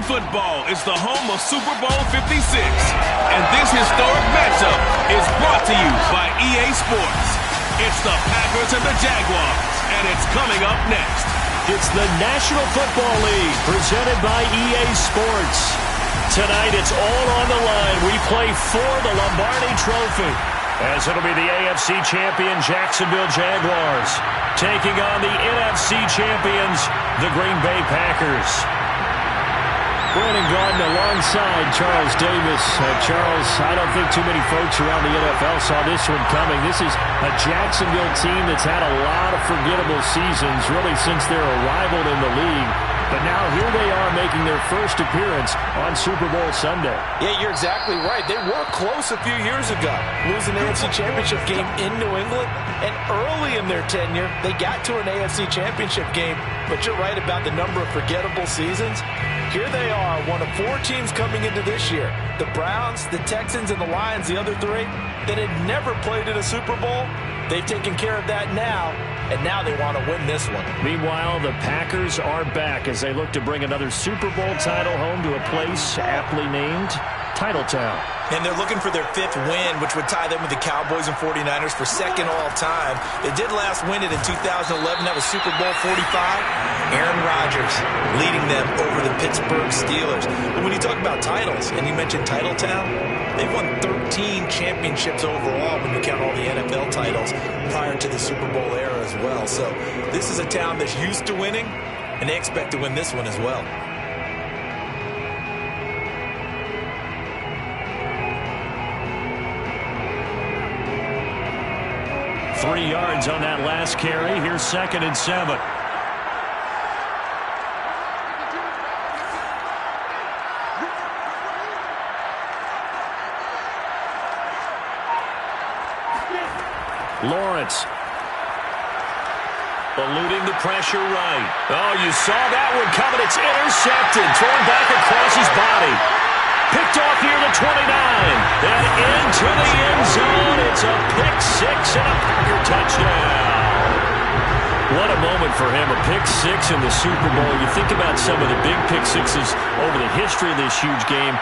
Football is the home of Super Bowl 56. And this historic matchup is brought to you by EA Sports. It's the Packers and the Jaguars, and it's coming up next. It's the National Football League presented by EA Sports. Tonight it's all on the line. We play for the Lombardi Trophy, as it'll be the AFC champion Jacksonville Jaguars taking on the NFC champions, the Green Bay Packers. Brandon Gaudin alongside Charles Davis. Charles, I don't think too many folks around the NFL saw this one coming. This is a Jacksonville team that's had a lot of forgettable seasons, really since their arrival in the league. But now here they are making their first appearance on Super Bowl Sunday. Yeah, you're exactly right. They were close a few years ago, losing the AFC Championship game in New England. And early in their tenure, they got to an AFC Championship game. But you're right about the number of forgettable seasons. Here they are, one of 4 teams coming into this year. The Browns, the Texans, and the Lions, the other 3, that had never played in a Super Bowl. They've taken care of that now, and now they want to win this one. Meanwhile, the Packers are back as they look to bring another Super Bowl title home to a place aptly named Titletown. And they're looking for their 5th win, which would tie them with the Cowboys and 49ers for 2nd all-time. They did last win it in 2011. That was Super Bowl 45. Aaron Rodgers leading them over the Pittsburgh Steelers. And when you talk about titles, and you mentioned Titletown, they've won 13 championships overall when you count all the NFL titles prior to the Super Bowl era as well. So this is a town that's used to winning, and they expect to win this one as well. Three yards on that last carry. Here's 2nd and 7. Lawrence. Eluding the pressure right. Oh, you saw that one coming. It's intercepted. Thrown back across his body. Picked off near the 29. And into the end zone. It's a pick 6 and a Packer touchdown. What a moment for him. A pick 6 in the Super Bowl. You think about some of the big pick 6s over the history of this huge game.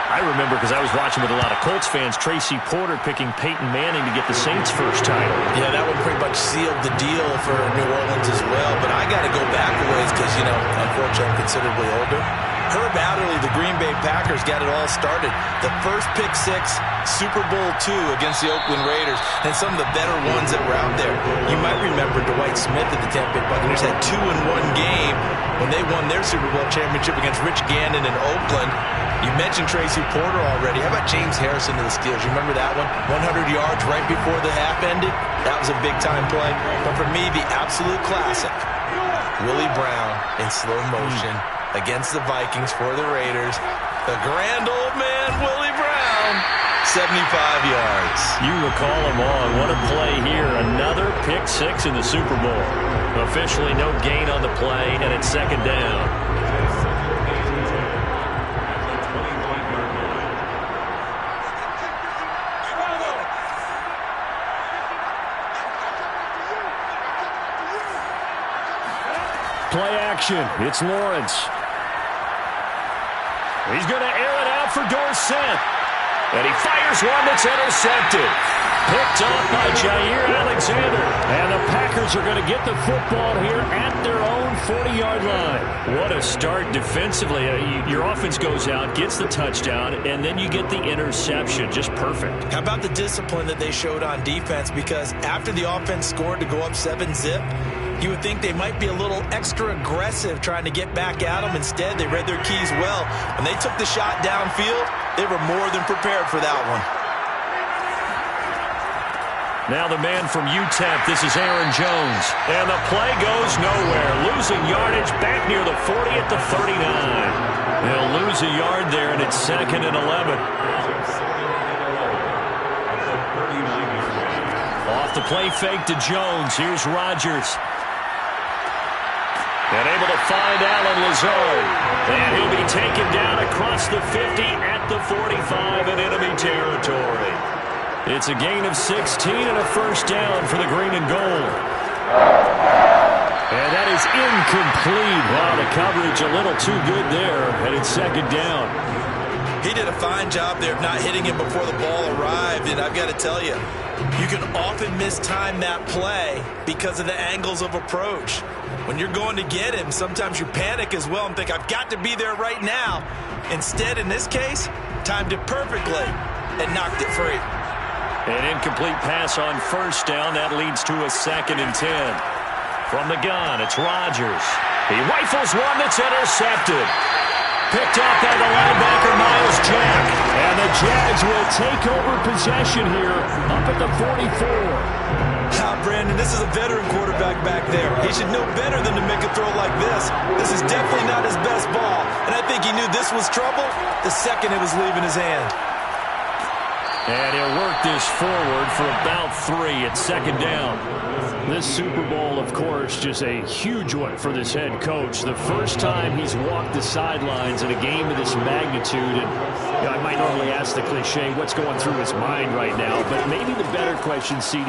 I remember, because I was watching with a lot of Colts fans, Tracy Porter picking Peyton Manning to get the Saints' first title. Yeah, that one pretty much sealed the deal for New Orleans as well. But I got to go back a ways because, unfortunately, I'm considerably older. Herb Adderley, the Green Bay Packers, got it all started. The first pick 6, Super Bowl II against the Oakland Raiders, and some of the better ones that were out there. You might remember Dwight Smith at the Tampa Bay Buccaneers had 2 in one game when they won their Super Bowl championship against Rich Gannon in Oakland. You mentioned Tracy Porter already. How about James Harrison to the Steelers? You remember that one? 100 yards right before the half ended? That was a big-time play. But for me, the absolute classic, Willie Brown in slow motion against the Vikings for the Raiders. The grand old man, Willie Brown, 75 yards. You recall them all. What a play here. Another pick 6 in the Super Bowl. Officially no gain on the play, and it's 2nd down. Play action. It's Lawrence. He's going to air it out for Dorsett. And he fires one that's intercepted. Picked off by Jair Alexander. And the Packers are going to get the football here at their own 40-yard line. What a start defensively. Your offense goes out, gets the touchdown, and then you get the interception. Just perfect. How about the discipline that they showed on defense? Because after the offense scored to go up 7-zip, you would think they might be a little extra aggressive trying to get back at them. Instead, they read their keys well. When they took the shot downfield, they were more than prepared for that one. Now the man from UTEP, this is Aaron Jones. And the play goes nowhere. Losing yardage back near the 40 at the 39. They'll lose a yard there, and it's 2nd and 11. Off the play fake to Jones. Here's Rodgers. And able to find Alan Lazard. And he'll be taken down across the 50 at the 45 in enemy territory. It's a gain of 16 and a first down for the green and gold. And that is incomplete. Wow, the coverage a little too good there, and it's second down. He did a fine job there of not hitting him before the ball arrived, and I've got to tell you, you can often mistime that play because of the angles of approach. When you're going to get him, sometimes you panic as well and think, I've got to be there right now. Instead, in this case, timed it perfectly and knocked it free. An incomplete pass on first down. That leads to a 2nd and 10. From the gun, it's Rodgers. He rifles one that's intercepted. Picked off by the linebacker, Miles Jack. And the Jags will take over possession here up at the 44. Brandon, this is a veteran quarterback back there. He should know better than to make a throw like this. This is definitely not his best ball. And I think he knew this was trouble the second it was leaving his hand. And he'll work this forward for about 3 at second down. This Super Bowl, of course, just a huge one for this head coach. The first time he's walked the sidelines in a game of this magnitude. And you know, I might normally ask the cliche, what's going through his mind right now? But maybe the better question, CD,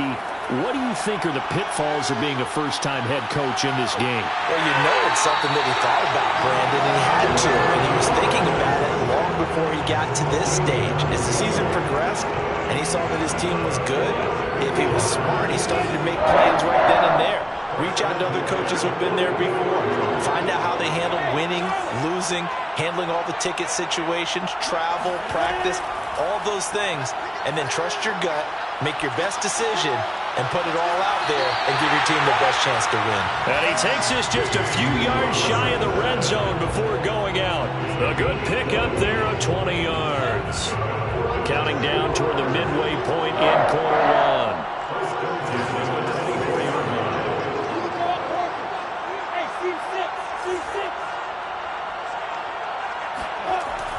what do you think are the pitfalls of being a first-time head coach in this game? Well, you know it's something that he thought about, Brandon, and he had to. And he was thinking about it long before he got to this stage. As the season progressed, and he saw that his team was good, if he was smart, he started to make plans right then and there. Reach out to other coaches who've been there before. Find out how they handle winning, losing, handling all the ticket situations, travel, practice, all those things. And then trust your gut, make your best decision, and put it all out there and give your team the best chance to win. And he takes us just a few yards shy of the red zone before going out. A good pickup there of 20 yards. Counting down toward the midway point in quarter one.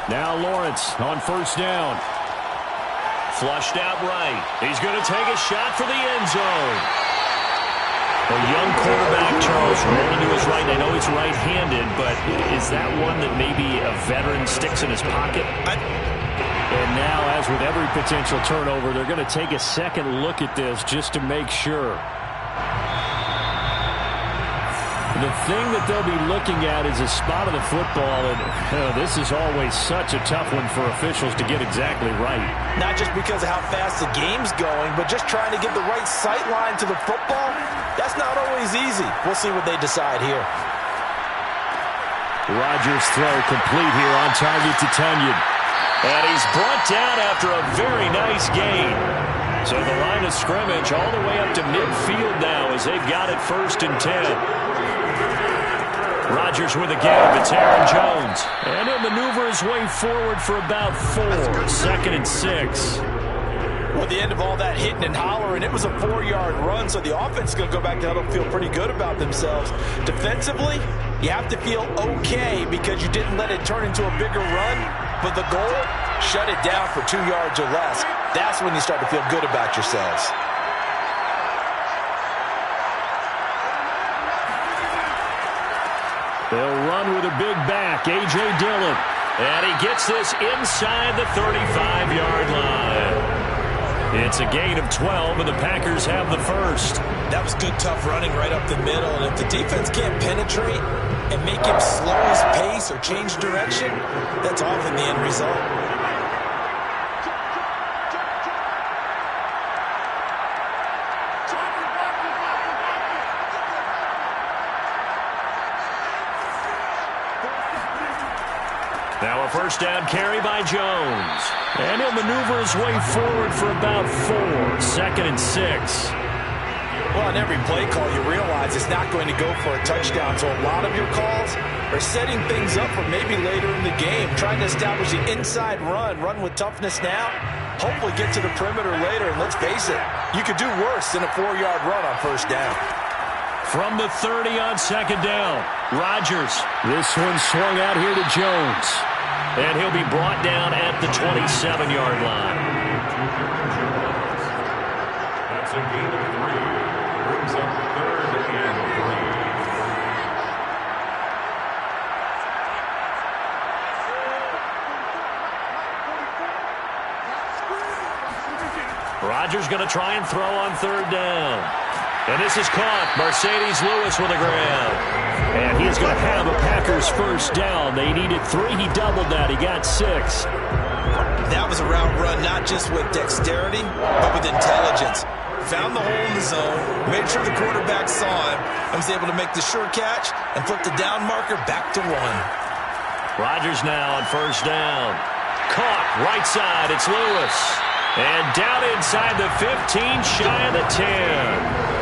Now Lawrence on first down. Flushed out right. He's going to take a shot for the end zone. A young quarterback, Charles, rolling to his right. I know he's right-handed, but is that one that maybe a veteran sticks in his pocket? And now, as with every potential turnover, they're going to take a second look at this just to make sure. The thing that they'll be looking at is a spot of the football, and this is always such a tough one for officials to get exactly right. Not just because of how fast the game's going, but just trying to get the right sight line to the football. That's not always easy. We'll see what they decide here. Rodgers' throw complete here on target to Tunyon. And he's brought down after a very nice gain. So the line of scrimmage all the way up to midfield now as they've got it 1st and 10. Rodgers with a give. It's Aaron Jones. And he'll maneuver his way forward for about 4. 2nd and 6. Well, at the end of all that hitting and hollering, it was a 4-yard run, so the offense is going to go back to huddle and feel pretty good about themselves. Defensively, you have to feel okay because you didn't let it turn into a bigger run, but the goal, shut it down for 2 yards or less. That's when you start to feel good about yourselves. They'll run with a big back, A.J. Dillon. And he gets this inside the 35-yard line. It's a gain of 12, and the Packers have the first. That was good, tough running right up the middle. And if the defense can't penetrate and make him slow his pace or change direction, that's often the end result. Now a first down carry by Jones. And he'll maneuver his way forward for about 4. 2nd and 6. Well, on every play call, you realize it's not going to go for a touchdown. So a lot of your calls are setting things up for maybe later in the game, trying to establish the inside run with toughness now, hopefully get to the perimeter later. And let's face it, you could do worse than a 4-yard run on first down. From the 30 on second down, Rodgers. This one swung out here to Jones. And he'll be brought down at the 27-yard line. That's a gain of 3. Brings up 3rd and 3. Rodgers going to try and throw on 3rd down. And this is caught. Mercedes Lewis with a grab. And he is going to have a Packers first down. They needed 3. He doubled that. He got 6. That was a route run, not just with dexterity, but with intelligence. Found the hole in the zone, made sure the quarterback saw him, and was able to make the sure catch and flip the down marker back to 1. Rodgers now on first down. Caught right side. It's Lewis. And down inside the 15, shy of the 10.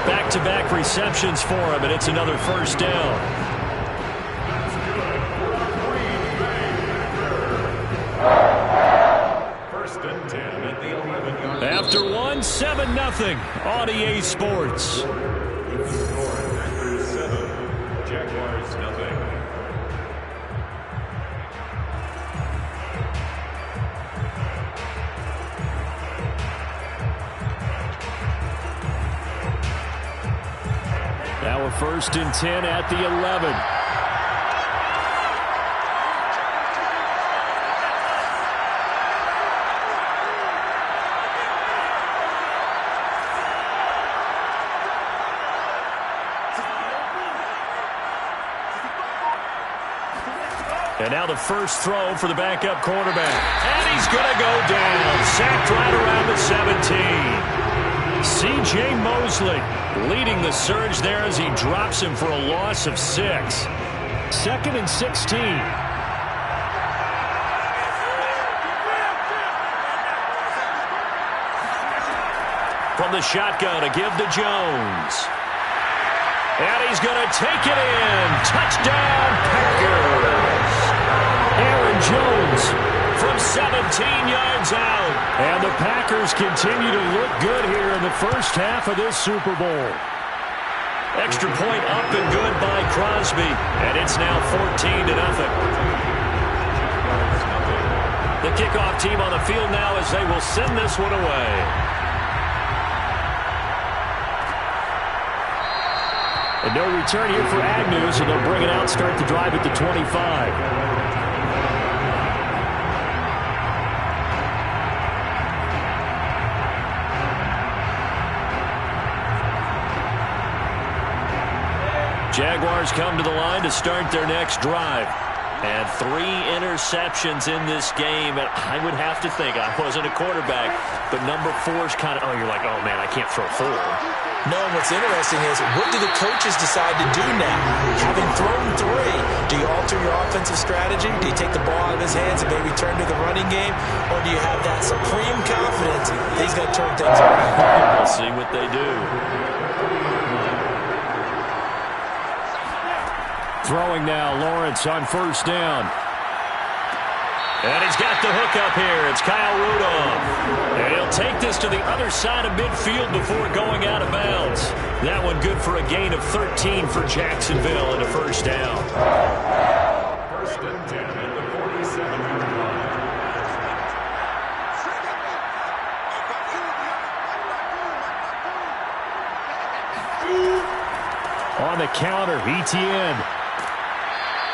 Back-to-back receptions for him, and it's another first down. First and 10 at the 11-yard line. After 1, 7-0 on EA Sports. With the score, Packers 7, Jaguars nothing. Now we're first and 10 at the 11. And now the first throw for the backup quarterback. And he's going to go down. Sacked right around the 17. C.J. Mosley leading the surge there as he drops him for a loss of 6. 2nd and 16. From the shotgun to give to Jones. And he's going to take it in. Touchdown, Packers. Aaron Jones from 17 yards out. And the Packers continue to look good here in the first half of this Super Bowl. Extra point up and good by Crosby. And it's now 14-0. The kickoff team on the field now as they will send this one away. And no return here for Agnew, so they'll bring it out, start the drive at the 25. Jaguars come to the line to start their next drive. And 3 interceptions in this game. And I would have to think, I wasn't a quarterback, but number 4 is kind of, you're like, oh, man, I can't throw 4. No, and what's interesting is, what do the coaches decide to do now? Having thrown 3, do you alter your offensive strategy? Do you take the ball out of his hands and maybe turn to the running game? Or do you have that supreme confidence that he's going to turn things around? We'll see what they do. Throwing now, Lawrence on first down. And he's got the hook up here. It's Kyle Rudolph. And he'll take this to the other side of midfield before going out of bounds. That one good for a gain of 13 for Jacksonville and a first down. First and 10 at the 47-yard line. On the counter, ETN.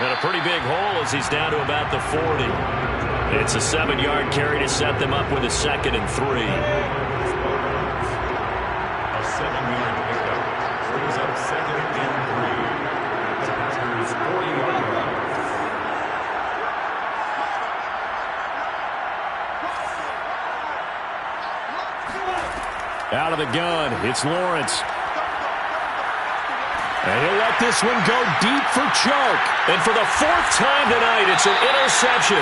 And a pretty big hole as he's down to about the 40. It's a 7-yard carry to set them up with a 2nd and 3. A 7-yard pickup brings up 2nd and 3. Packers 40-yard line. Out of the gun, it's Lawrence. And he'll let this one go deep for Chark. And for the 4th time tonight, it's an interception.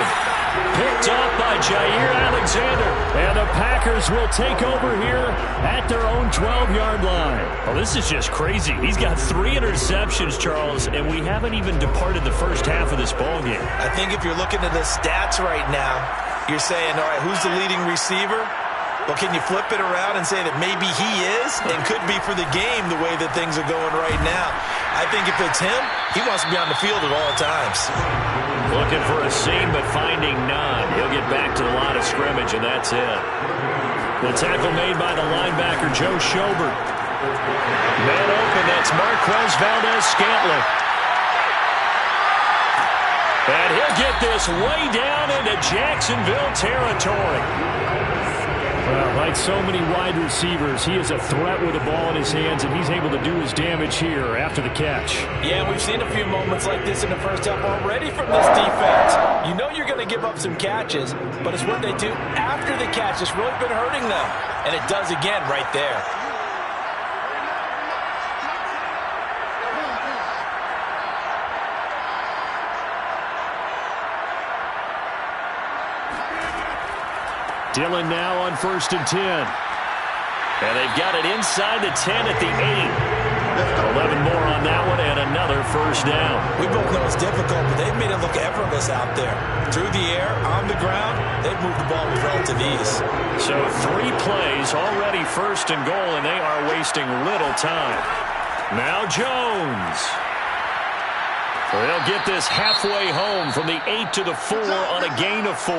Picked up by Jair Alexander. And the Packers will take over here at their own 12-yard line. Well, this is just crazy. He's got 3 interceptions, Charles, and we haven't even departed the first half of this ballgame. I think if you're looking at the stats right now, you're saying, all right, who's the leading receiver? Well, can you flip it around and say that maybe he is and could be for the game the way that things are going right now? I think if it's him, he wants to be on the field at all times. Looking for a seam, but finding none. He'll get back to the line of scrimmage, and that's it. The tackle made by the linebacker, Joe Schobert. Man open, that's Marquez Valdez-Scantling. And he'll get this way down into Jacksonville territory. Well, like so many wide receivers, he is a threat with the ball in his hands, and he's able to do his damage here after the catch. Yeah, we've seen a few moments like this in the first half already from this defense. You know you're going to give up some catches, but it's what they do after the catch that's really been hurting them. And it does again right there. Dillon now on 1st and 10. And they've got it inside the 10 at the 8. 11 more on that one and another first down. We both know it's difficult, but they've made it look effortless out there. Through the air, on the ground, they've moved the ball with relative ease. So 3 plays, already 1st and goal, and they are wasting little time. Now Jones. They'll get this halfway home from the 8 to the 4 on a gain of 4.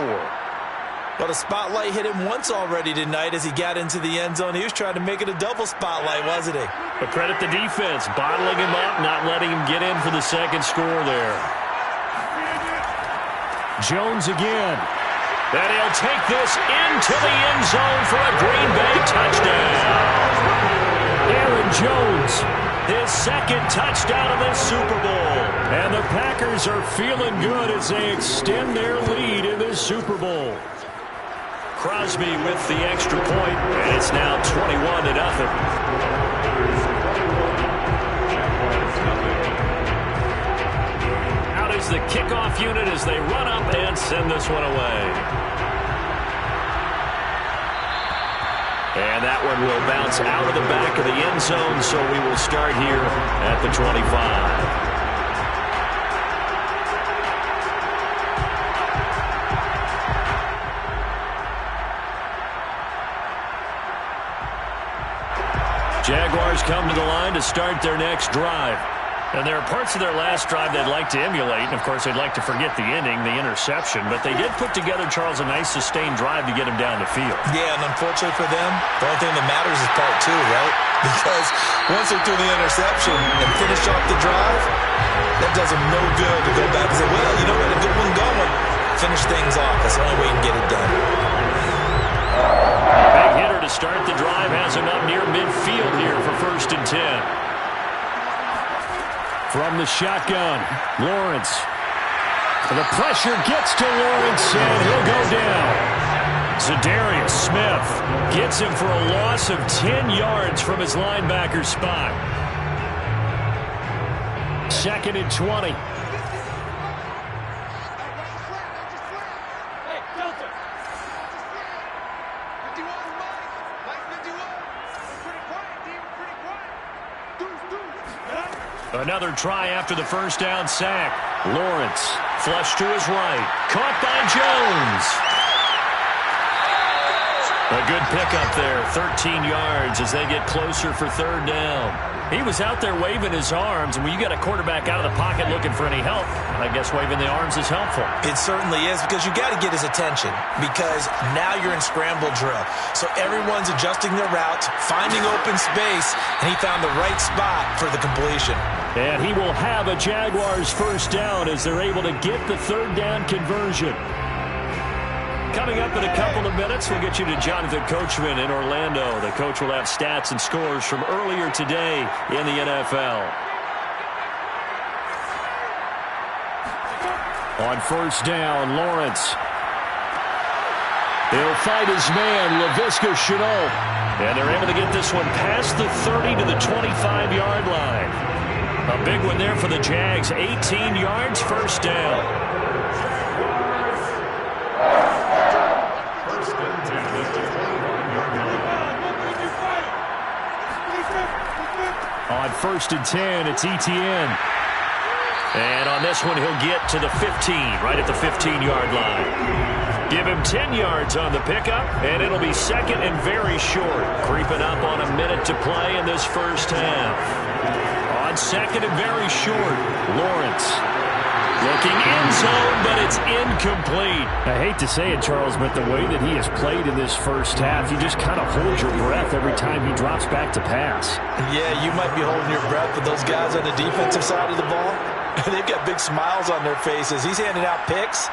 But a spotlight hit him once already tonight as he got into the end zone. He was trying to make it a double spotlight, wasn't he? But credit the defense, bottling him up, not letting him get in for the second score there. Jones again. And he'll take this into the end zone for a Green Bay touchdown. Aaron Jones, his second touchdown of this Super Bowl. And the Packers are feeling good as they extend their lead in this Super Bowl. Crosby with the extra point, and it's now 21-0. Out is the kickoff unit as they run up and send this one away. And that one will bounce out of the back of the end zone, so we will start here at the 25. Jaguars come to the line to start their next drive. And there are parts of their last drive they'd like to emulate. And, of course, they'd like to forget the ending, the interception. But they did put together, Charles, a nice sustained drive to get him down the field. Yeah, and unfortunately for them, the only thing that matters is part 2, right? Because once they threw the interception and finish off the drive, that does them no good to go back and say, well, you know what, a good one going. Finish things off. That's the only way you can get it done. Big hitter to start the drive has him up near midfield here for 1st and 10. From the shotgun, Lawrence. The pressure gets to Lawrence, and he'll go down. Zadarius Smith gets him for a loss of 10 yards from his linebacker spot. 2nd and 20. Another try after the first down sack. Lawrence, flush to his right. Caught by Jones. A good pickup there, 13 yards as they get closer for 3rd down. He was out there waving his arms, and when you got a quarterback out of the pocket looking for any help, I guess waving the arms is helpful. It certainly is, because you got to get his attention, because now you're in scramble drill. So everyone's adjusting their route, finding open space, and he found the right spot for the completion. And he will have a Jaguars 1st down as they're able to get the 3rd down conversion. Coming up in a couple of minutes, we'll get you to Jonathan Coachman in Orlando. The coach will have stats and scores from earlier today in the NFL. On 1st down, Lawrence. He'll fight his man, Laviska Shenault. And they're able to get this one past the 30 to the 25-yard line. A big one there for the Jags. 18 yards, 1st down. On 1st and 10, it's Etienne. And on this one, he'll get to the 15, right at the 15-yard line. Give him 10 yards on the pickup, and it'll be 2nd and very short. Creeping up on a minute to play in this first half. On 2nd and very short, Lawrence. Looking end zone, but it's incomplete. I hate to say it, Charles, but the way that he has played in this first half, you just kind of hold your breath every time he drops back to pass. Yeah, you might be holding your breath, but those guys on the defensive side of the ball, they've got big smiles on their faces. He's handing out picks,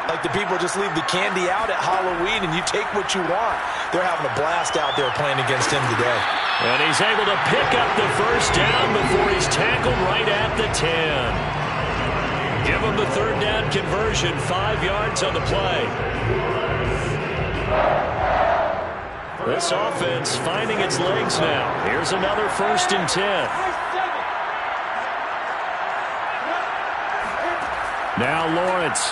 Like the people just leave the candy out at Halloween and you take what you want. They're having a blast out there playing against him today. And he's able to pick up the first down before he's tackled right at the 10. Give him the third down conversion, 5 yards on the play. This offense finding its legs now. Here's another 1st and 10. Now Lawrence.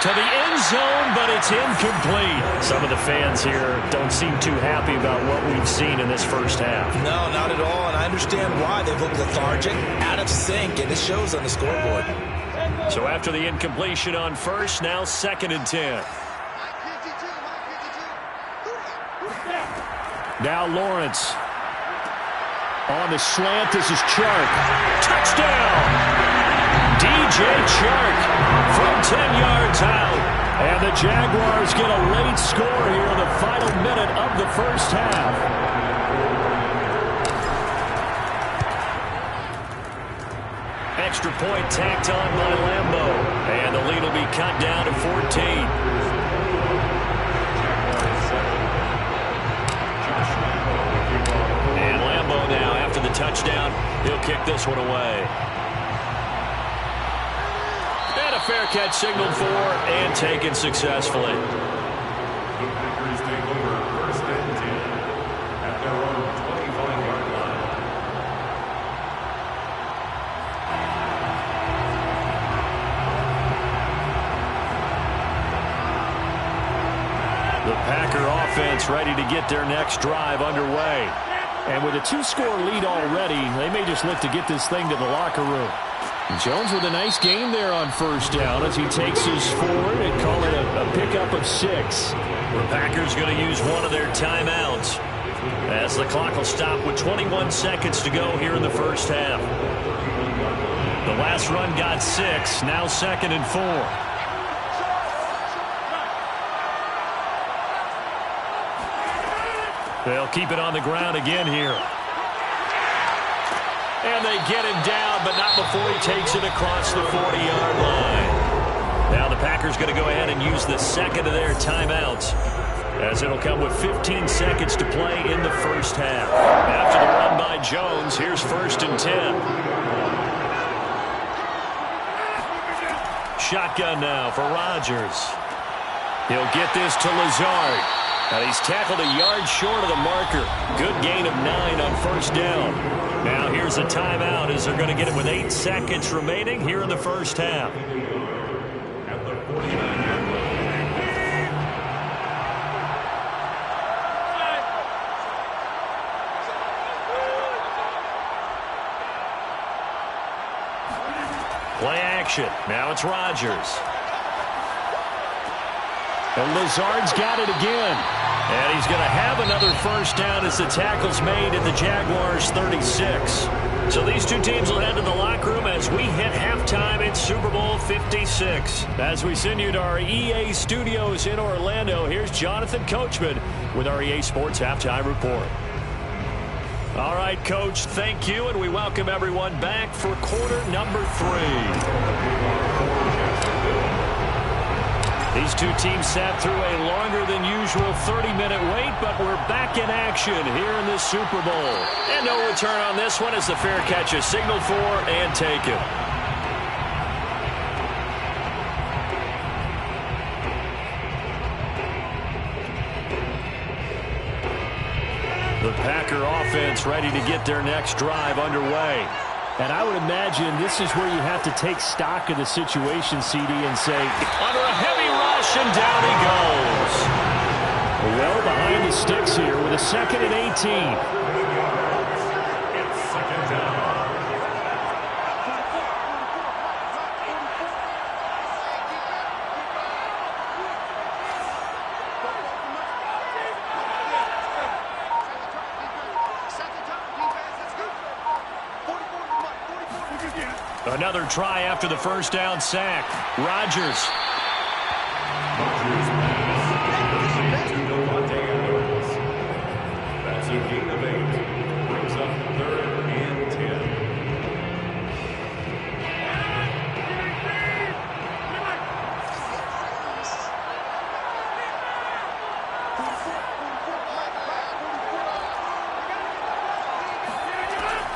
To the end zone, but it's incomplete. Some of the fans here don't seem too happy about what we've seen in this first half. No, not at all, and I understand why. They've looked lethargic, out of sync, and it shows on the scoreboard. So after the incompletion on first, now 2nd and 10. Now Lawrence. On the slant, this is Chark. Touchdown! DJ Chark from 10 yards out. And the Jaguars get a late score here in the final minute of the first half. Extra point tacked on by Lambo. And the lead will be cut down to 14. And Lambo now, after the touchdown, he'll kick this one away. And a fair catch signaled for and taken successfully. The Packers take over 1st and 10 at their own 25-yard line. The Packer offense ready to get their next drive underway. And with a 2-score lead already, they may just look to get this thing to the locker room. Jones with a nice gain there on first down as he takes us forward and call it a pickup of 6. The Packers going to use one of their timeouts as the clock will stop with 21 seconds to go here in the first half. The last run got 6, now 2nd and 4. They'll keep it on the ground again here. And they get him down, but not before he takes it across the 40-yard line. Now the Packers going to go ahead and use the second of their timeouts, as it'll come with 15 seconds to play in the first half. After the run by Jones, here's 1st and 10. Shotgun now for Rodgers. He'll get this to Lazard. And he's tackled a yard short of the marker. Good gain of 9 on first down. Now here's a timeout as they're going to get it with 8 seconds remaining here in the first half. At the 49-yard line. Play action. Now it's Rodgers. And Lazard's got it again. And he's going to have another first down as the tackle's made at the Jaguars' 36. So these two teams will head to the locker room as we hit halftime in Super Bowl 56. As we send you to our EA studios in Orlando, here's Jonathan Coachman with our EA Sports Halftime Report. All right, Coach, thank you, and we welcome everyone back for quarter number 3. These two teams sat through a longer than usual 30-minute wait, but we're back in action here in the Super Bowl. And no return on this one as the fair catch is signaled for and taken. The Packer offense ready to get their next drive underway. And I would imagine this is where you have to take stock of the situation, CD, and say, under a heavy rush, and down he goes. Well behind the sticks here with a 2nd and 18. It's 2nd down. Another try after the first down sack. Rodgers. That's a gain of 8. Brings up 3rd and 10.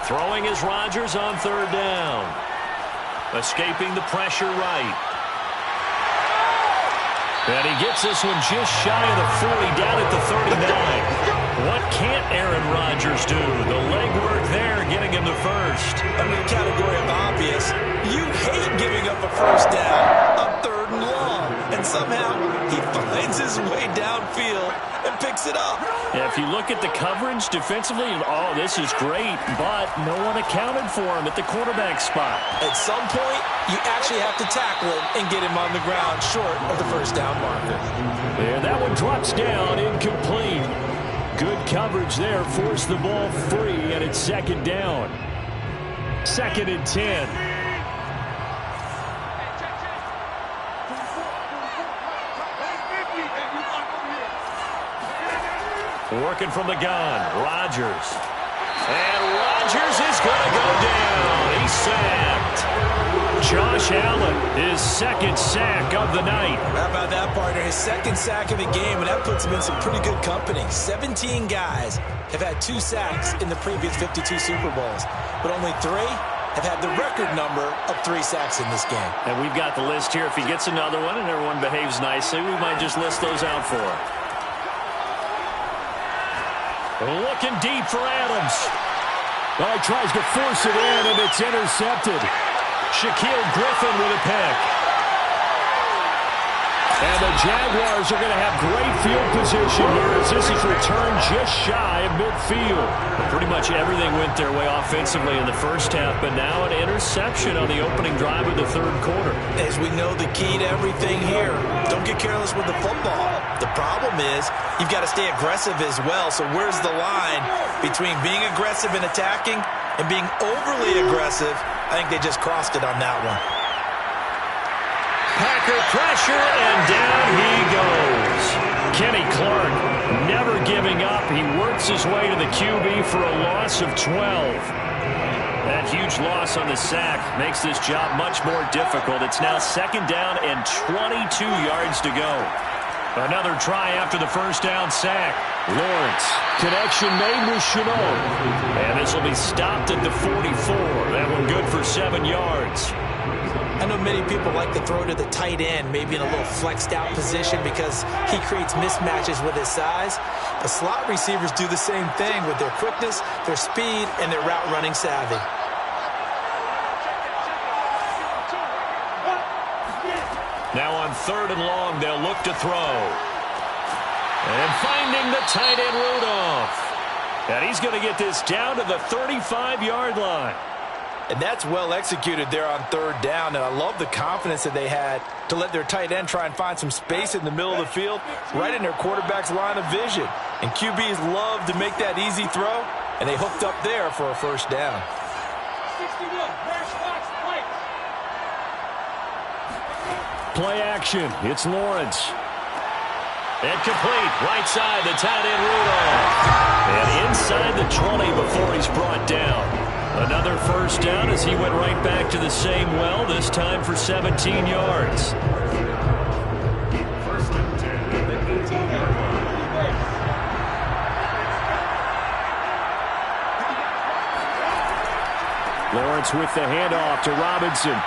Throwing is Rodgers on third down. Escaping the pressure right. And he gets this one just shy of the 40, down at the 39. What can't Aaron Rodgers do? The legwork there, getting him the first. Under the category of obvious, you hate giving up a first down on third and long. And somehow, he finds his way downfield and picks it up. Yeah, if you look at the coverage defensively, oh, this is great, but no one accounted for him at the quarterback spot. At some point, you actually have to tackle him and get him on the ground short of the first down marker. And that one drops down, incomplete. Good coverage there, forced the ball free, and it's second down. 2nd and 10. Working from the gun, Rodgers. And Rodgers is going to go down. He's sacked. Josh Allen, his second sack of the night. How about that, partner? His second sack of the game, and that puts him in some pretty good company. 17 guys have had 2 sacks in the previous 52 Super Bowls, but only 3 have had the record number of 3 sacks in this game. And we've got the list here. If he gets another one and everyone behaves nicely, we might just list those out for him. Looking deep for Adams. Oh, he tries to force it in, and it's intercepted. Shaquille Griffin with a pick. And the Jaguars are going to have great field position here as this is returned just shy of midfield. Pretty much everything went their way offensively in the first half, but now an interception on the opening drive of the third quarter. As we know, the key to everything here, don't get careless with the football. The problem is you've got to stay aggressive as well. So where's the line between being aggressive and attacking and being overly aggressive? I think they just crossed it on that one. Packer pressure, and down he goes. Kenny Clark never giving up. He works his way to the QB for a loss of 12. That huge loss on the sack makes this job much more difficult. It's now 2nd down and 22 yards to go. Another try after the first down sack. Lawrence, connection made with Chenot. And this will be stopped at the 44. That one good for 7 yards. I know many people like to throw to the tight end, maybe in a little flexed out position because he creates mismatches with his size. But slot receivers do the same thing with their quickness, their speed, and their route running savvy. Now on 3rd and long, they'll look to throw. And finding the tight end Rudolph. And he's going to get this down to the 35-yard line. And that's well executed there on 3rd down. And I love the confidence that they had to let their tight end try and find some space in the middle of the field, right in their quarterback's line of vision. And QBs love to make that easy throw, and they hooked up there for a first down. 61, Play action. It's Lawrence. And complete. Right side, the tight end Rudolph. And inside the 20 before he's brought down. Another first down as he went right back to the same well, this time for 17 yards. 1st and 10 at the 18-yard line. Lawrence with the handoff to Robinson.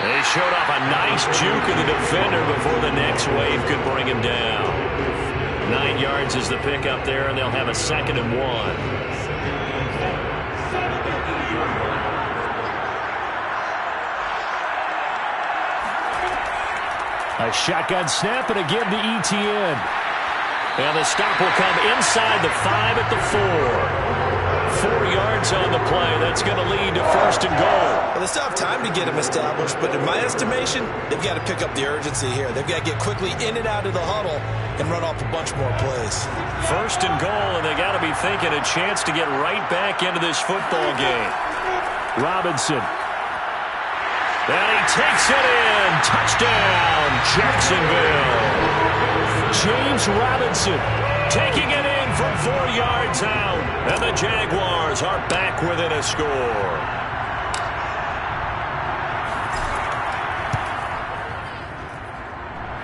They showed off a nice juke of the defender before the next wave could bring him down. 9 yards is the pickup there, and they'll have a 2nd and 1. A shotgun snap and a give to Etienne. And the stop will come inside the 5 at the 4. 4 yards on the play. That's going to lead to 1st and goal. Well, they still have time to get him established, but in my estimation, they've got to pick up the urgency here. They've got to get quickly in and out of the huddle and run off a bunch more plays. 1st and goal, and they got to be thinking a chance to get right back into this football game. Robinson. And he takes it in. Touchdown, Jacksonville. James Robinson taking it in from 4 yards out. And the Jaguars are back within a score.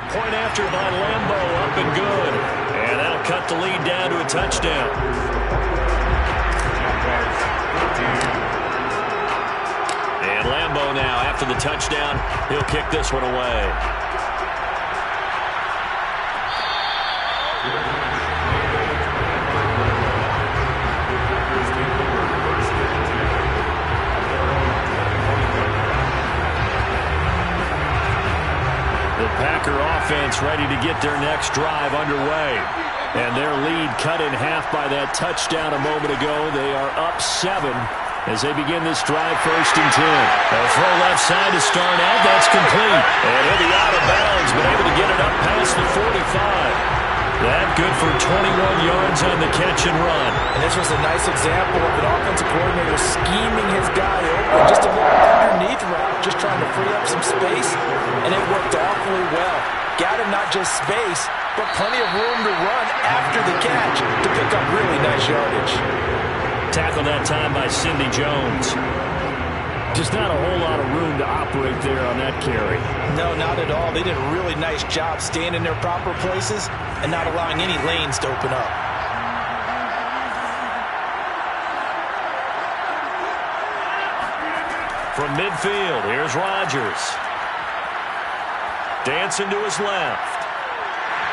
Point after by Lambeau, up and good. And that'll cut the lead down to a touchdown. after the touchdown. He'll kick this one away. The Packer offense ready to get their next drive underway. And their lead cut in half by that touchdown a moment ago. They are up 7 as they begin this drive, 1st and 10. They'll throw left side to start out. That's complete. And he'll be out of bounds, but able to get it up past the 45. That good for 21 yards on the catch and run. And this was a nice example of an offensive coordinator scheming his guy open. Just a little underneath route, just trying to free up some space. And it worked awfully well. Got him not just space, but plenty of room to run after the catch to pick up really nice yardage. Tackle that time by Cindy Jones. Just not a whole lot of room to operate there on that carry. No, not at all. They did a really nice job staying in their proper places and not allowing any lanes to open up. From midfield, here's Rodgers. Dancing to his left.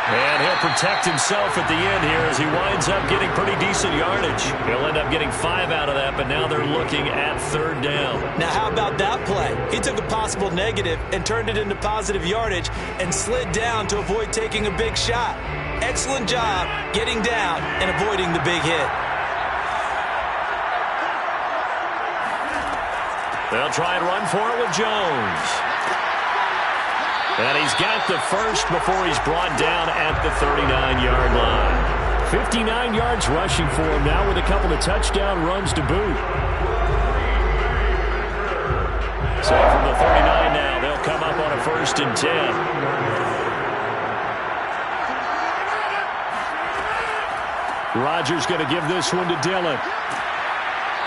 And he'll protect himself at the end here as he winds up getting pretty decent yardage. He'll end up getting 5 out of that, but now they're looking at 3rd down. Now how about that play? He took a possible negative and turned it into positive yardage and slid down to avoid taking a big shot. Excellent job getting down and avoiding the big hit. They'll try and run for it with Jones. And he's got the first before he's brought down at the 39-yard line. 59 yards rushing for him now with a couple of touchdown runs to boot. So from the 39 now, they'll come up on a 1st and 10. Rodgers going to give this one to Dillon.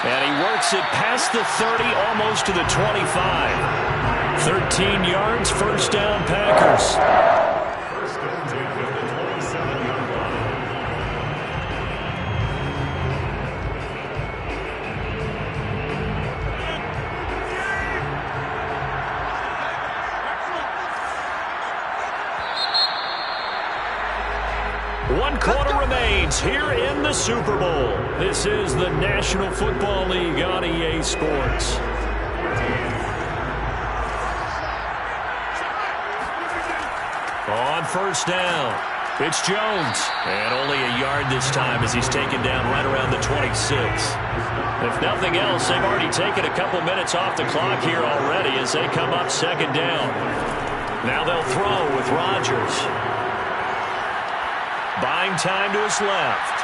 And he works it past the 30, almost to the 25. 13 yards, 1st down, Packers. First and 10 at the 27-yard line. 1 quarter remains here in the Super Bowl. This is the National Football League on EA Sports. On 1st down, it's Jones. And only a yard this time as he's taken down right around the 26. If nothing else, they've already taken a couple minutes off the clock here already as they come up 2nd down. Now they'll throw with Rodgers. Buying time to his left.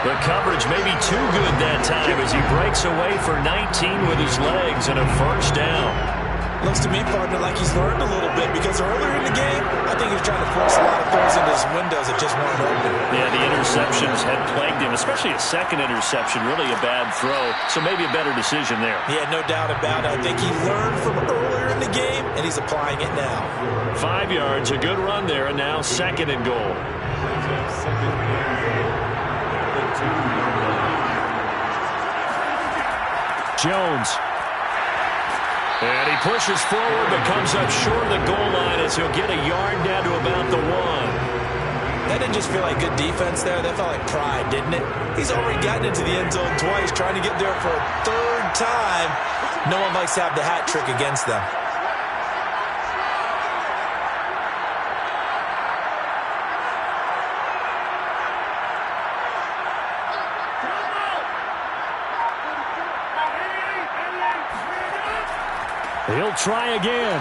The coverage may be too good that time as he breaks away for 19 with his legs and a 1st down. Looks to me, partner, like he's learned a little bit because earlier in the game, I think he was trying to force a lot of throws into his windows that just weren't open. Yeah, the interceptions had plagued him, especially a second interception, really a bad throw, so maybe a better decision there. Yeah, no doubt about it. I think he learned from earlier in the game, and he's applying it now. 5 yards, a good run there, and now 2nd and goal. Jones. And he pushes forward but comes up short of the goal line as he'll get a yard down to about the 1. That didn't just feel like good defense there. That felt like pride, didn't it? He's already gotten into the end zone twice, trying to get there for a 3rd time. No one likes to have the hat trick against them. He'll try again.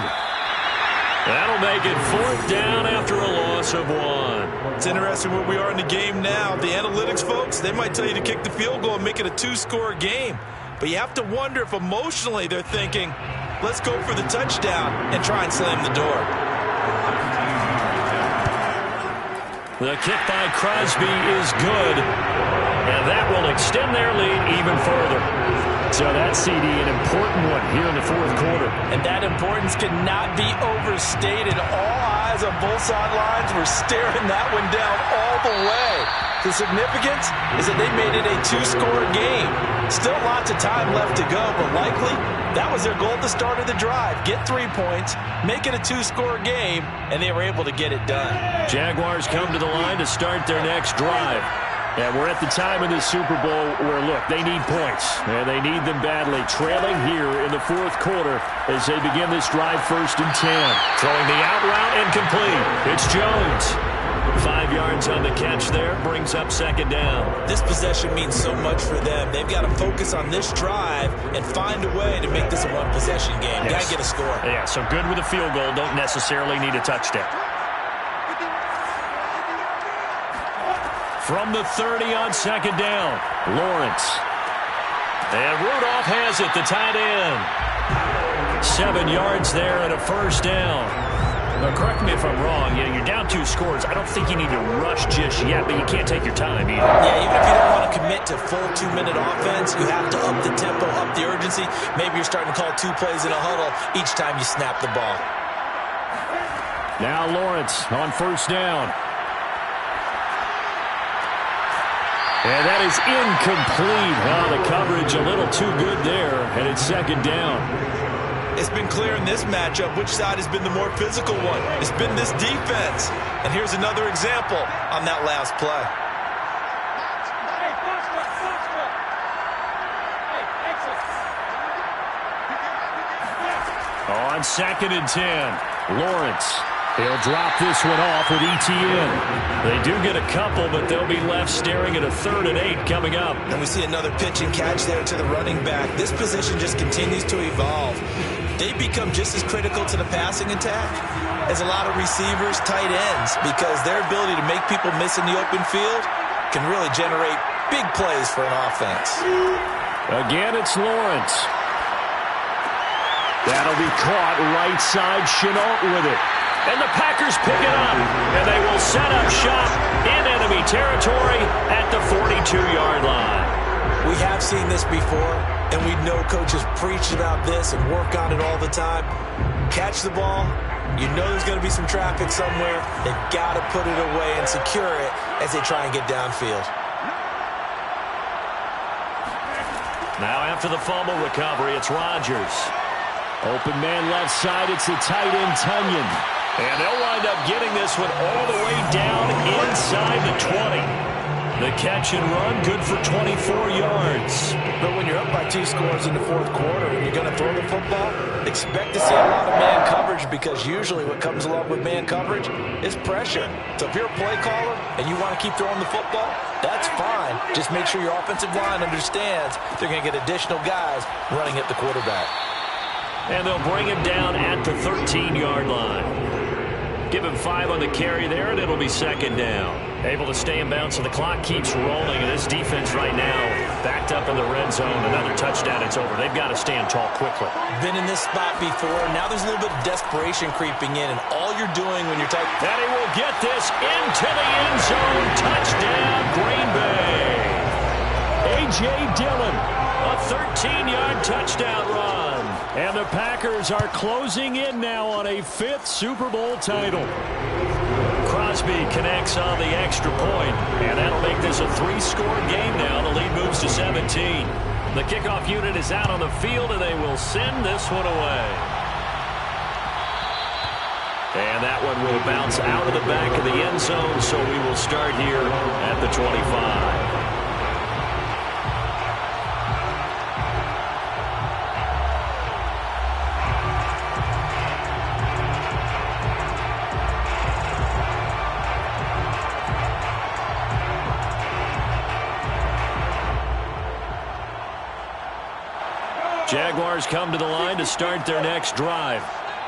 That'll make it 4th down after a loss of 1. It's interesting where we are in the game now. The analytics folks, they might tell you to kick the field goal and make it a 2-score game. But you have to wonder if emotionally they're thinking, let's go for the touchdown and try and slam the door. The kick by Crosby is good. And that will extend their lead even further. So that CD, an important one here in the 4th quarter. And that importance cannot be overstated. All guys on both sidelines were staring that one down all the way. The significance is that they made it a two-score game. Still lots of time left to go, but likely that was their goal at the start of the drive. Get 3 points, make it a two-score game, and they were able to get it done. Jaguars come to the line to start their next drive. And we're at the time in this Super Bowl where, look, they need points, and they need them badly. Trailing here in the fourth quarter as they begin this drive, 1st and 10. Throwing the out route incomplete. It's Jones. 5 yards on the catch there, brings up 2nd down. This possession means so much for them. They've got to focus on this drive and find a way to make this a one-possession game. Yes. Got to get a score. Yeah, so good with a field goal. Don't necessarily need a touchdown. From the 30 on 2nd down, Lawrence. And Rudolph has it, the tight end. 7 yards there and a 1st down. Now, correct me if I'm wrong. You're down 2 scores. I don't think you need to rush just yet, but you can't take your time either. Yeah, even if you don't want to commit to full 2-minute offense, you have to up the tempo, up the urgency. Maybe you're starting to call 2 plays in a huddle each time you snap the ball. Now Lawrence on 1st down. And that is incomplete. Oh, the coverage a little too good there, and it's 2nd down. It's been clear in this matchup which side has been the more physical one. It's been this defense. And here's another example on that last play. On 2nd and 10, Lawrence. He'll drop this one off with ETN. They do get a couple, but they'll be left staring at a 3rd and 8 coming up. And we see another pitch and catch there to the running back. This position just continues to evolve. They become just as critical to the passing attack as a lot of receivers, tight ends, because their ability to make people miss in the open field can really generate big plays for an offense. Again, it's Lawrence. That'll be caught right side. Chenault with it. And the Packers pick it up, and they will set up shop in enemy territory at the 42-yard line. We have seen this before, and we know coaches preach about this and work on it all the time. Catch the ball. You know there's going to be some traffic somewhere. They've got to put it away and secure it as they try and get downfield. Now after the fumble recovery, it's Rodgers. Open man left side, it's the tight end Tunyon. And they'll wind up getting this one all the way down inside the 20. The catch and run, good for 24 yards. But when you're up by 2 scores in the fourth quarter and you're going to throw the football, expect to see a lot of man coverage, because usually what comes along with man coverage is pressure. So if you're a play caller and you want to keep throwing the football, that's fine. Just make sure your offensive line understands they're going to get additional guys running at the quarterback. And they'll bring him down at the 13-yard line. Give him 5 on the carry there, and it'll be 2nd down. Able to stay in bounds, so the clock keeps rolling, and this defense right now backed up in the red zone. Another touchdown, it's over. They've got to stand tall quickly. Been in this spot before. Now there's a little bit of desperation creeping in, and all you're doing when you're tight. And he will get this into the end zone. Touchdown, Green Bay. A.J. Dillon, a 13-yard touchdown run. And the Packers are closing in now on a 5th Super Bowl title. Crosby connects on the extra point, and that'll make this a 3-score game now. The lead moves to 17. The kickoff unit is out on the field, and they will send this one away. And that one will bounce out of the back of the end zone, so we will start here at the 25. Jaguars come to the line to start their next drive.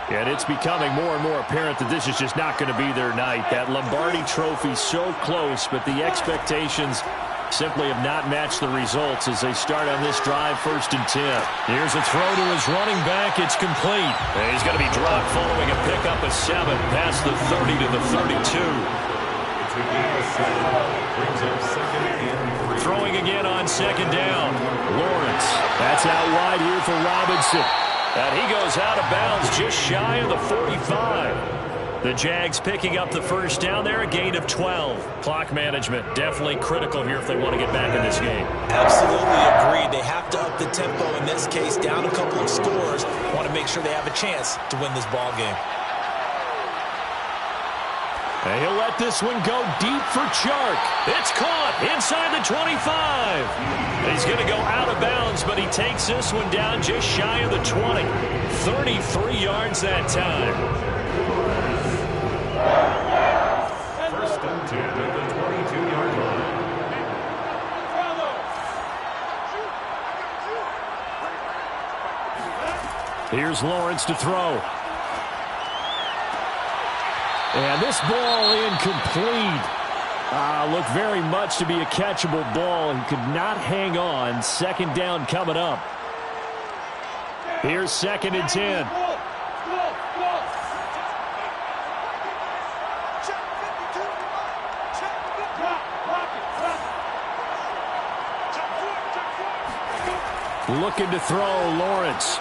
And it's becoming more and more apparent that this is just not going to be their night. That Lombardi Trophy so close, but the expectations simply have not matched the results as they start on this drive, 1st and 10. Here's a throw to his running back. It's complete. And he's going to be dropped following a pickup of 7 past the 30 to the 32. Throwing again on 2nd down. Lawrence. That's out wide here for Robinson. And he goes out of bounds just shy of the 45. The Jags picking up the first down there, a gain of 12. Clock management definitely critical here if they want to get back in this game. Absolutely agreed. They have to up the tempo in this case, down a couple of scores. Want to make sure they have a chance to win this ball game. And he'll let this one go deep for Chark. It's caught inside the 25. He's going to go out of bounds, but he takes this one down just shy of the 20. 33 yards that time. First and 10 at the 22-yard line. Here's Lawrence to throw. And this ball incomplete. Looked very much to be a catchable ball and could not hang on. Second down coming up. Here's 2nd and 10. Looking to throw, Lawrence.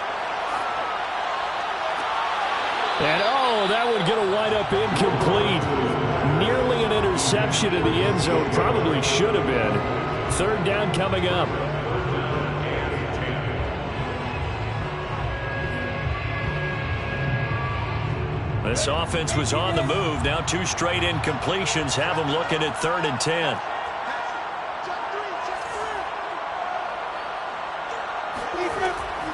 And, that would get a wind up incomplete. Nearly an interception in the end zone. Probably should have been. 3rd down coming up. This offense was on the move. Now 2 straight incompletions have them looking at 3rd and 10.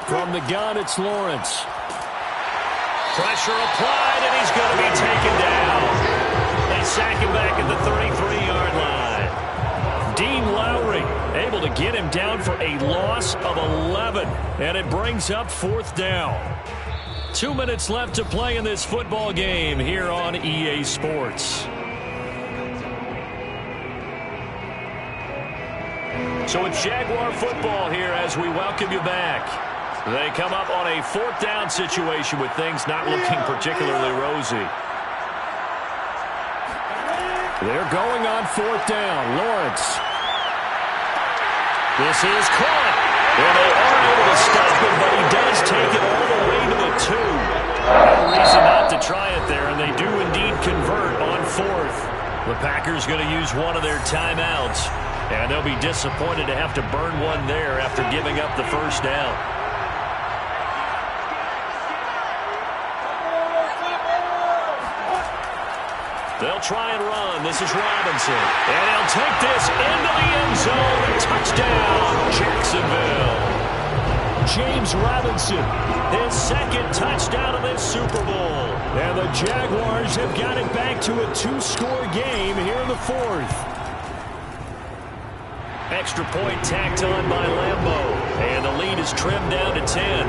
From the gun, it's Lawrence. Pressure applied, and he's going to be taken down. They sack him back at the 33-yard line. Dean Lowry able to get him down for a loss of 11, and it brings up 4th down. 2 minutes left to play in this football game here on EA Sports. So it's Jaguar football here as we welcome you back. They come up on a 4th down situation with things not looking particularly rosy. They're going on 4th down. Lawrence. This is caught. And they aren't able to stop him, but he does take it all the way to the 2. No reason not to try it there, and they do indeed convert on 4th. The Packers going to use one of their timeouts, and they'll be disappointed to have to burn one there after giving up the first down. They'll try and run. This is Robinson. And he'll take this into the end zone. Touchdown, Jacksonville. James Robinson, his 2nd touchdown of this Super Bowl. And the Jaguars have got it back to a 2-score game here in the 4th. Extra point tacked on by Lambeau. And the lead is trimmed down to 10.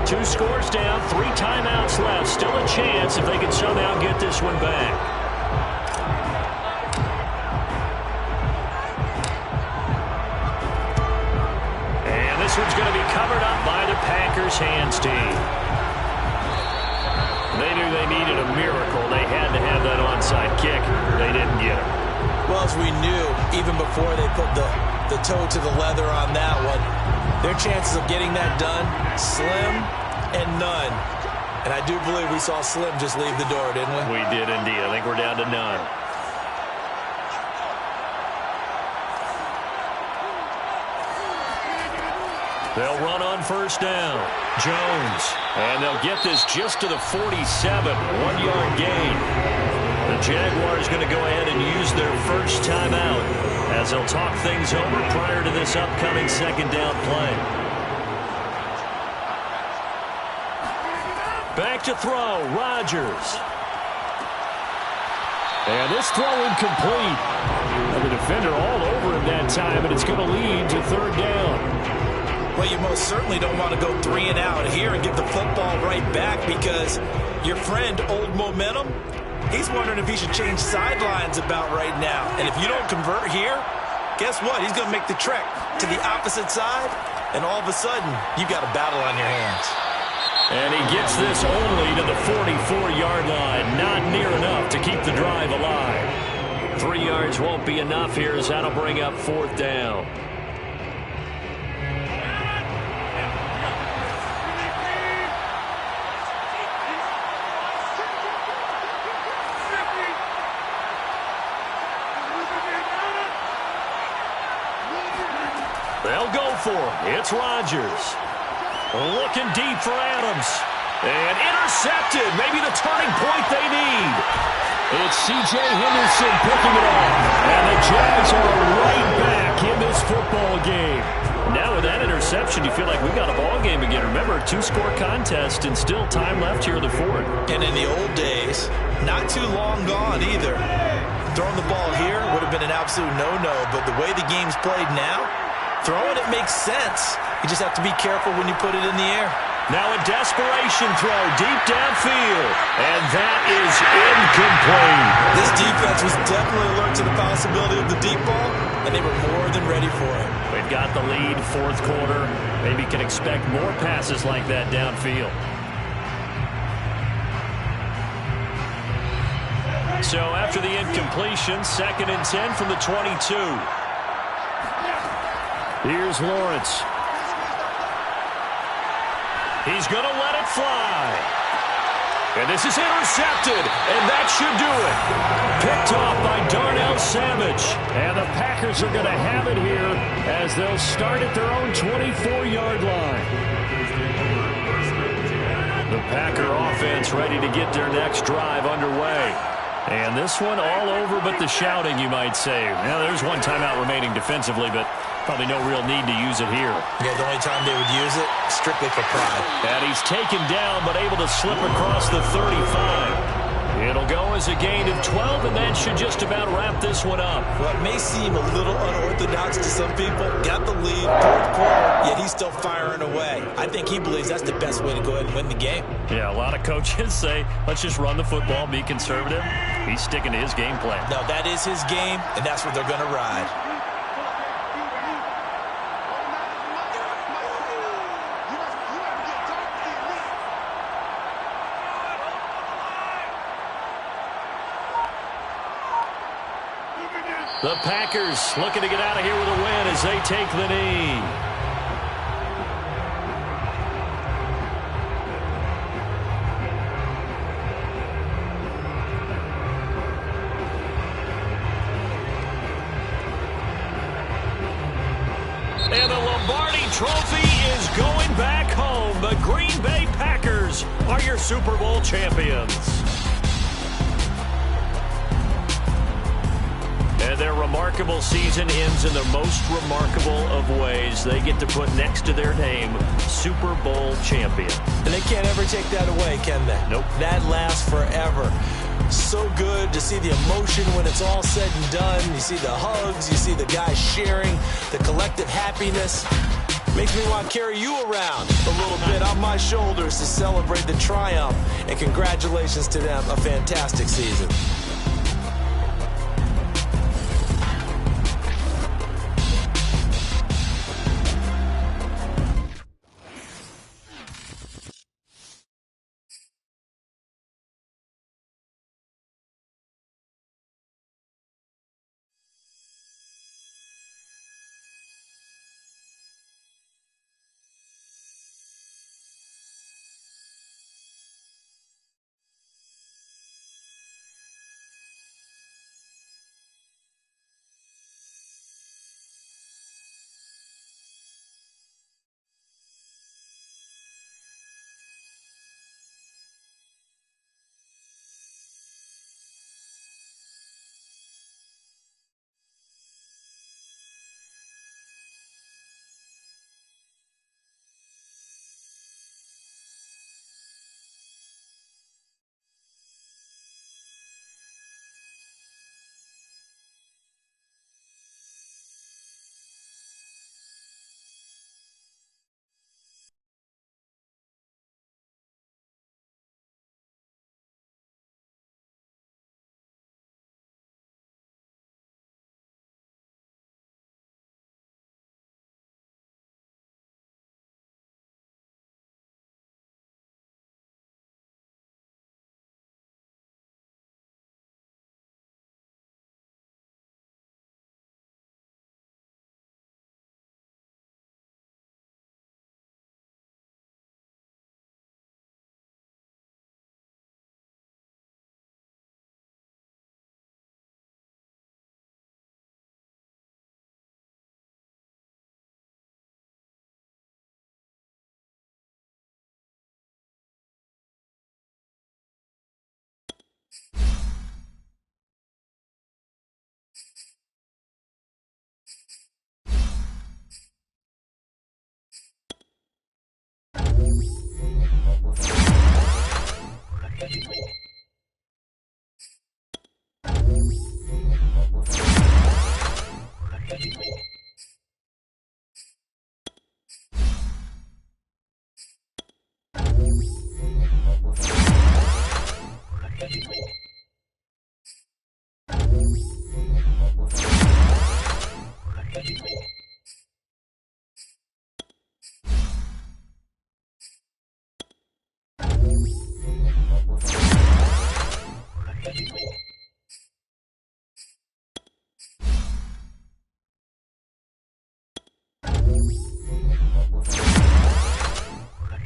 2 scores down, 3 timeouts left. Still a chance if they can somehow get this one back. And this one's going to be covered up by the Packers hands team. They knew they needed a miracle. They had to have that onside kick. They didn't get it. Well, as we knew, even before they put the toe to the leather on that one, their chances of getting that done, slim and none. And I do believe we saw Slim just leave the door, didn't we? We did indeed. I think we're down to none. They'll run on 1st down. Jones. And they'll get this just to the 47. 1-yard gain. The Jaguars going to go ahead and use their first timeout as they'll talk things over prior to this upcoming 2nd down play. Back to throw, Rodgers. And this throw incomplete. And the defender all over him that time, and it's going to lead to 3rd down. Well, you most certainly don't want to go 3 and out here and give the football right back because your friend, Old Momentum, he's wondering if he should change sidelines about right now. And if you don't convert here, guess what? He's going to make the trek to the opposite side, and all of a sudden, you've got a battle on your hands. And he gets this only to the 44-yard line. Not near enough to keep the drive alive. 3 yards won't be enough here as that'll bring up 4th down. They'll go for it. It's Rodgers. Looking deep for Adams. And intercepted. Maybe the turning point they need. It's C.J. Henderson picking it off. And the Jags are right back in this football game. Now with that interception, you feel like we've got a ball game again. Remember, a two-score contest and still time left here in the fourth. And in the old days, not too long gone either. Throwing the ball here would have been an absolute no-no, but the way the game's played now, throwing it makes sense. You just have to be careful when you put it in the air. Now a desperation throw deep downfield, and that is incomplete. This defense was definitely alert to the possibility of the deep ball, and they were more than ready for it. We've got the lead, fourth quarter. Maybe can expect more passes like that downfield. So after the incompletion, 2nd and 10 from the 22. Here's Lawrence. He's going to let it fly. And this is intercepted, and that should do it. Picked off by Darnell Savage. And the Packers are going to have it here as they'll start at their own 24-yard line. The Packer offense ready to get their next drive underway. And this one all over but the shouting, you might say. Now, there's one timeout remaining defensively, but probably no real need to use it here. Yeah, the only time they would use it, strictly for pride. And he's taken down, but able to slip across the 35. It'll go as a gain of 12, and that should just about wrap this one up. Well, it may seem a little unorthodox to some people. Got the lead, fourth quarter, yet he's still firing away. I think he believes that's the best way to go ahead and win the game. Yeah, a lot of coaches say, let's just run the football, be conservative. He's sticking to his game plan. No, that is his game, and that's what they're going to ride. The Packers looking to get out of here with a win as they take the knee. And the Lombardi Trophy is going back home. The Green Bay Packers are your Super Bowl champions. And their remarkable season ends in the most remarkable of ways. They get to put next to their name, Super Bowl champion. And they can't ever take that away, can they? Nope. That lasts forever. So good to see the emotion when it's all said and done. You see the hugs, you see the guys sharing, the collective happiness. Makes me want to carry you around a little bit on my shoulders to celebrate the triumph. And congratulations to them, a fantastic season.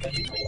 You